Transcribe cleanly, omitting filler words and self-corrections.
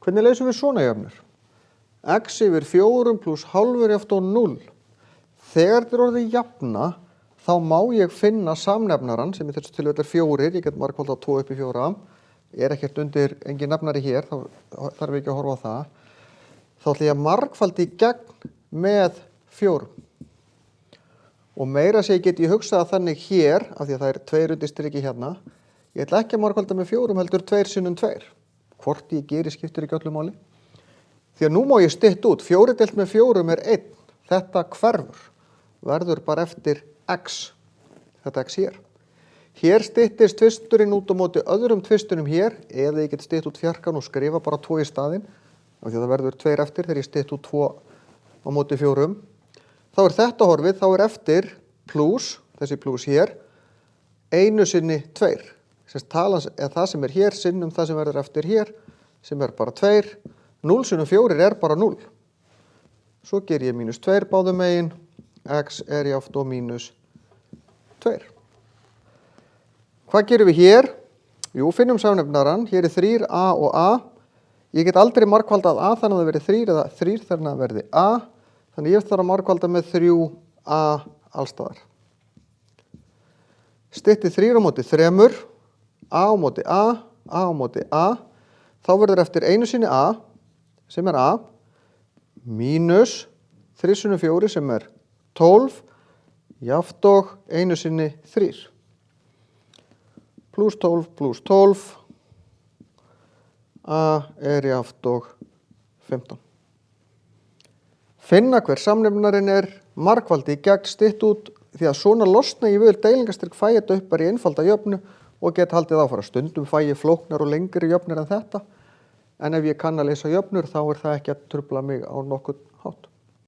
Hvernig leysum við svona jöfnur? X yfir 4 pluss hálfur jafnt og 0. Þegar þetta er orðið jafna, þá má ég finna samnefnaran, sem í þessu tilfelli er 4, ég get margfaldað 2 upp í 4, er ekkert undir engin nefnari hér, þá þarf ég ekki að horfa á það. Þá ætla ég að margfalda í gegn með 4. Og meira sé ég geti hugsað þannig hér, af því að það er 2 undir striki hérna, ég ætla ekki að margfalda með 4 heldur 2 sinnum 2. Hvort ég geri skiptir ekki öllu máli. Því að nú má ég stytta út, 4 deilt með 4 er 1. Þetta hverfur, verður bara eftir x, þetta x hér. Hér styttist tvisturinn út á móti öðrum tvistunum hér, eða ég get stytt út fjarkan og skrifa bara 2 í staðinn, af því að það verður 2 eftir þegar ég stytt út 2 á móti 4. Þá er þetta horfið, þá er eftir plús, þessi plús hér, 1 sinni 2. Talan er það sem er hér, sinnum það sem verður eftir hér, sem er bara 2. 0 sinnum 4 er bara 0. Svo ger ég mínus 2 báðum megin, x er jafnt og mínus 2. Hvað gerum við hér? Jú, finnum samnefnaran, hér er 3a og a. Ég get aldrei margfaldað a þannig að það verði 3 eða 3 þannig að það verði a. Þannig ég þarf að margfalda með 3a allstaðar. Stytti 3 á móti 3, a á móti a, a á móti a. Þá verður eftir 1 sinni a, sem er a, mínus 3 sinnum 4 sem er 12, jafnt og 1 sinni 3. Plus 12 plus 12, a er jafnt og 15. Finna hver samnefnarinn er, margfaldi í gegn, stytt út, því að svona losna ég við deilingarstrik fæ þetta upp bara í einfalda jöfnu og get haldið áfram. Stundum fæ ég flóknar og lengri jöfnur en þetta, en ef ég kann að leysa jöfnur þá er það ekki að trufla mig á nokkurn hátt.